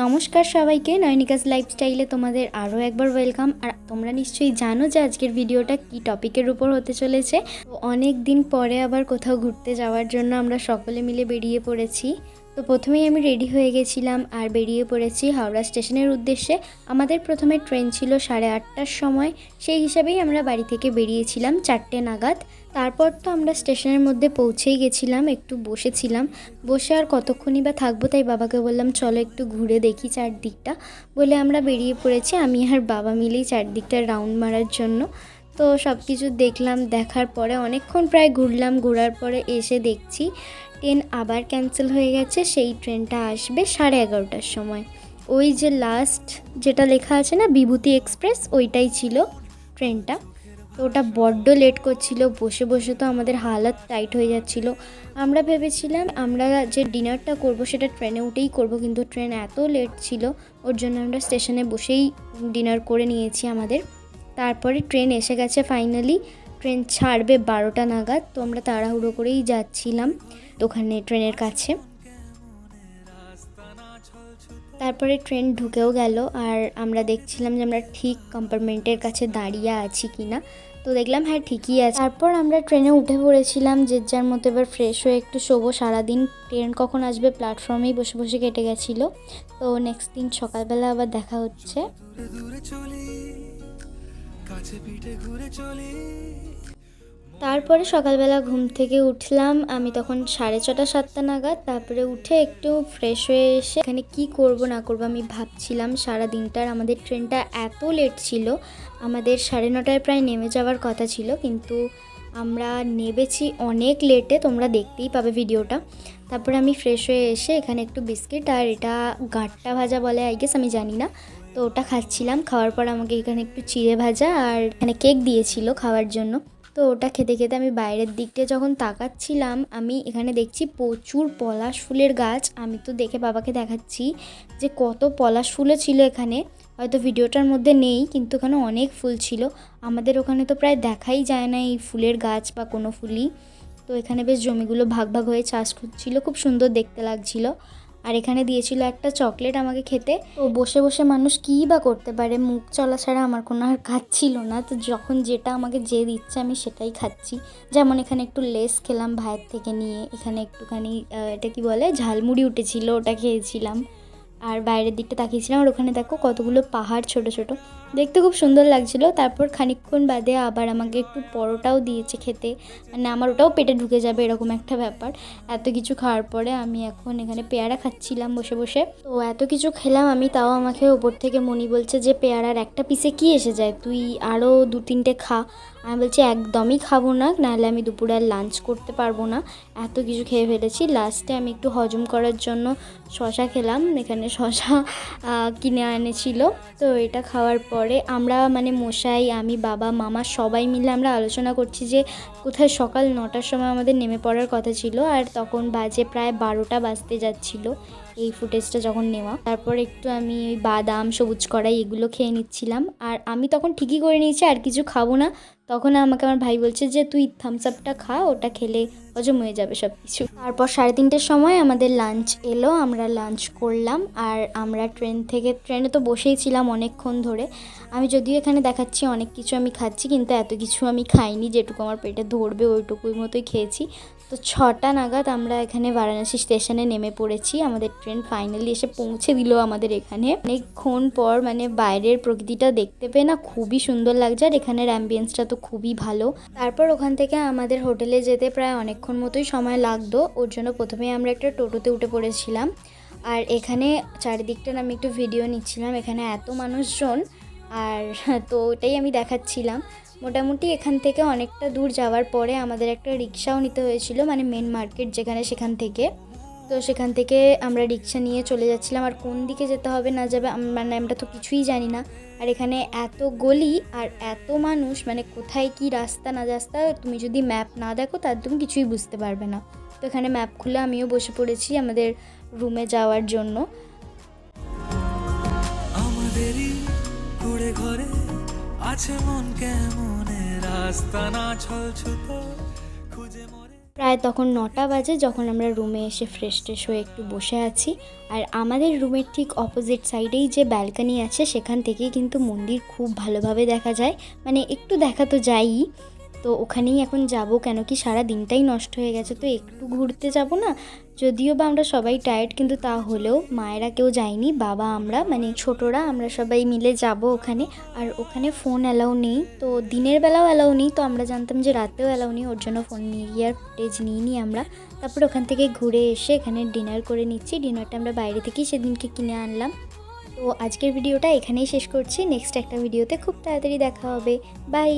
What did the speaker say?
নমস্কার সবাইকে, নয়নিকাস লাইফস্টাইলে তোমাদের আরও একবার ওয়েলকাম। আর তোমরা নিশ্চয়ই জানো যে আজকের ভিডিওটা কি টপিকের উপর হতে চলেছে। তো অনেক দিন পরে আবার কোথাও ঘুরতে যাওয়ার জন্য আমরা সকলে মিলে বেরিয়ে পড়েছি। তো প্রথমেই আমি রেডি হয়ে গেছিলাম আর বেরিয়ে পড়েছি হাওড়া স্টেশনের উদ্দেশ্যে। আমাদের প্রথমে ট্রেন ছিল 8:30টার সময়, সেই হিসাবেই আমরা বাড়ি থেকে বেরিয়েছিলাম 4টে নাগাদ। তারপর তো আমরা স্টেশনের মধ্যে পৌঁছেই গেছিলাম, একটু বসেছিলাম, বসে আর কতক্ষণই বা থাকবো, তাই বাবাকে বললাম চলো একটু ঘুরে দেখি চারদিকটা। বলে আমরা বেরিয়ে পড়েছি, আমি আর বাবা মিলেই চারদিকটা রাউন্ড মারার জন্য। তো সব কিছু দেখলাম, দেখার পরে অনেকক্ষণ প্রায় ঘুরলাম, ঘোরার পরে এসে দেখছি ট্রেন আবার ক্যান্সেল হয়ে গেছে। সেই ট্রেনটা আসবে 11:30টার সময়। ওই যে লাস্ট যেটা লেখা আছে না বিভূতি এক্সপ্রেস, ওইটাই ছিল ট্রেনটা। তো ওটা বড্ড লেট করছিল, বসে বসে তো আমাদের হালাত টাইট হয়ে যাচ্ছিল। আমরা ভেবেছিলাম আমরা যে ডিনারটা করব সেটা ট্রেনে উঠেই করব, কিন্তু ট্রেন এত লেট ছিল ওর জন্য আমরা স্টেশনে বসেই ডিনার করে নিয়েছি আমাদের। তারপরে ট্রেন এসে গেছে ফাইনালি, ট্রেন ছাড়বে 12টা নাগাদ। তো আমরা তাড়াহুড়ো করেই যাচ্ছিলাম ওখানে ট্রেনের কাছে। তারপরে ট্রেন ঢুকেও গেল আর আমরা দেখছিলাম যে আমরা ঠিক কম্পার্টমেন্টের কাছে দাঁড়িয়ে আছি কি না। তো দেখলাম হ্যাঁ ঠিকই আছে। তারপর আমরা ট্রেনে উঠে পড়েছিলাম, যে যার মতো এবার ফ্রেশ হয়ে একটু শোবো। সারাদিন ট্রেন কখন আসবে প্ল্যাটফর্মেই বসে বসে কেটে গেছিলো। তো নেক্সট দিন সকালবেলা আবার দেখা হচ্ছে। তারপরে সকালবেলা ঘুম থেকে উঠলাম আমি তখন 6:30-7টা নাগাদ। তারপরে উঠে একটু ফ্রেশ হয়ে এসে এখানে কি করব না করব আমি ভাবছিলাম। সারা দিনটার আমাদের ট্রেনটা এত লেট ছিল, আমাদের 9:30টায় প্রায় নেমে যাওয়ার কথা ছিল, কিন্তু আমরা নেমেছি অনেক লেটে, তোমরা দেখতেই পাবে ভিডিওটা। তারপরে আমি ফ্রেশ হয়ে এসে এখানে একটু বিস্কিট আর এটা গাঁট্টা ভাজা বলে আই গেস, আমি জানি না, তো ওটা খাচ্ছিলাম। খাওয়ার পর আমাকে এখানে একটু চিড়ে ভাজা আর এখানে কেক দিয়েছিল খাওয়ার জন্য। তো ওটা খেতে খেতে আমি বাইরের দিকটা যখন তাকাচ্ছিলাম, আমি এখানে দেখছি প্রচুর পলাশ ফুলের গাছ। আমি তো দেখে বাবাকে দেখাচ্ছি যে কত পলাশ ফুলও ছিল এখানে, হয়তো ভিডিওটার মধ্যে নেই, কিন্তু এখানে অনেক ফুল ছিল। আমাদের ওখানে তো প্রায় দেখাই যায় না এই ফুলের গাছ বা কোনো ফুলই। তো এখানে বেশ জমিগুলো ভাগ ভাগ হয়ে চাষ করছিল, খুব সুন্দর দেখতে লাগছিল। আর এখানে দিয়েছিল একটা চকলেট আমাকে খেতে। তো বসে বসে মানুষ কী বা করতে পারে, মুখ চলা ছাড়া আমার কোনো আর কাজ ছিল না। তো যখন যেটা আমাকে যে দিচ্ছে আমি সেটাই খাচ্ছি। যেমন এখানে একটু লেস খেলাম ভাইয়ের থেকে নিয়ে, এখানে একটুখানি এটা কি বলে ঝালমুড়ি উঠেছিল, ওটা খেয়েছিলাম। আর বাইরের দিকটা তাকিয়েছিলাম, আর ওখানে দেখো কতগুলো পাহাড় ছোট ছোট, দেখতে খুব সুন্দর লাগছিল। তারপর খানিকক্ষণ বাদে আবার আমাকে একটু পরোটাও দিয়েছে খেতে, মানে আমার ওটাও পেটে ঢুকে যাবে এরকম একটা ব্যাপার। এত কিছু খাওয়ার পরে আমি এখন এখানে পেয়ারা খাচ্ছিলাম বসে বসে। তো এত কিছু খেলাম আমি, তাও আমাকে ওপর থেকে মনি বলছে যে পেয়ারার একটা পিসে কি এসে যায়, তুই আরও 2-3টে খা। আমি বলছি একদমই খাবো না, নাহলে আমি দুপুরে আর লাঞ্চ করতে পারবো না, এত কিছু খেয়ে ফেলেছি। লাস্টে আমি একটু হজম করার জন্য শশা খেলাম, এখানে শশা কিনে এনেছিল। তো এটা খাওয়ার পরে আমরা মানে মশাই, আমি, বাবা, মামা সবাই মিলে আমরা আলোচনা করছি যে কোথায় সকাল 9টার সময় আমাদের নেমে পড়ার কথা ছিল, আর তখন বাজে প্রায় 12টা বাজতে যাচ্ছিল এই ফুটেজটা যখন নেওয়া। তারপর একটু আমি ওই বাদাম, সবুজ কড়াই এগুলো খেয়ে নিচ্ছিলাম। আর আমি তখন ঠিকই করে নিয়েছি আর কিছু খাবো না। তখন আমাকে আমার ভাই বলছে যে তুই থামস আপটা খা, ওটা খেলে হজম হয়ে যাবে সব কিছু। তারপর 3:30টার সময় আমাদের লাঞ্চ এলো, আমরা লাঞ্চ করলাম। আর আমরা ট্রেনে তো বসেই ছিলাম অনেকক্ষণ ধরে। আমি যদিও এখানে দেখাচ্ছি অনেক কিছু আমি খাচ্ছি, কিন্তু এত কিছু আমি খাইনি, যেটুকু আমার পেটে ধরবে ওইটুকুর মতোই খেয়েছি। তো 6টা নাগাদ আমরা এখানে বারাণসী স্টেশনে নেমে পড়েছি। আমাদের ট্রেন ফাইনালি এসে পৌঁছে দিল আমাদের এখানে। অনেকক্ষণ পর মানে বাইরের প্রকৃতিটা দেখতে পেয়ে না খুবই সুন্দর লাগছে, আর এখানের অ্যাম্বিয়েন্সটা তো খুবই ভালো। তারপর ওখান থেকে আমাদের হোটেলে যেতে প্রায় অনেকক্ষণ মতোই সময় লাগতো, ওর জন্য প্রথমে আমরা একটা টোটোতে উঠে পড়েছিলাম। আর এখানে চারিদিকটার আমি একটু ভিডিও নিচ্ছিলাম, এখানে এত মানুষজন, আর তো ওটাই আমি দেখাচ্ছিলাম। মোটামুটি এখান থেকে অনেকটা দূর যাওয়ার পরে আমাদের একটা রিক্সাও নিতে হয়েছিল, মানে মেন মার্কেট যেখানে সেখান থেকে। তো সেখান থেকে আমরা রিক্সা নিয়ে চলে যাচ্ছিলাম, আর কোন দিকে যেতে হবে না যাবে মানে আমরা তো কিছুই জানি না। আর এখানে এত গলি আর এত মানুষ, মানে কোথায় কি রাস্তা না রাস্তা তুমি যদি ম্যাপ না দেখো তার তুমি কিছুই বুঝতে পারবে না। তো এখানে ম্যাপ খুলে আমিও বসে পড়েছি আমাদের রুমে যাওয়ার জন্য। আমাদেরই কুড়ে ঘরে আছে মন কেমনে রাস্তা না ছলছুতো খুঁজে মরে। প্রায় তখন 9টা বাজে যখন আমরা রুমে এসে ফ্রেশ হয়ে একটু বসে আছি। আর আমাদের রুমের ঠিক অপোজিট সাইডেই যে ব্যালকনি আছে সেখান থেকেই কিন্তু মন্দির খুব ভালোভাবে দেখা যায়, মানে একটু দেখা তো যায়ই। তো ওখানেই এখন যাব, কেন কি সারা দিনটাই নষ্ট হয়ে গেছে, তো একটু ঘুরতে যাব না। যদিও বা আমরা সবাই টায়ার্ড, কিন্তু তা হলেও মায়েরা কেউ যায়নি, বাবা আমরা মানে ছোটরা আমরা সবাই মিলে যাব ওখানে। আর ওখানে ফোন অ্যালাউ নেই, তো দিনের বেলাও অ্যালাউ নেই, তো আমরা জানতাম যে রাতেও অ্যালাউ নেই, ওর জন্য ফোন নিয়ে গিয়ে আর ফুটেজ নিইনি আমরা। তারপর ওখান থেকে ঘুরে এসে এখানে ডিনার করে নিচ্ছি। ডিনারটা আমরা বাইরে থেকেই সেদিনকে কিনে আনলাম। তো আজকের ভিডিওটা এখানেই শেষ করছি, নেক্সট একটা ভিডিওতে খুব তাড়াতাড়ি দেখা হবে। বাই।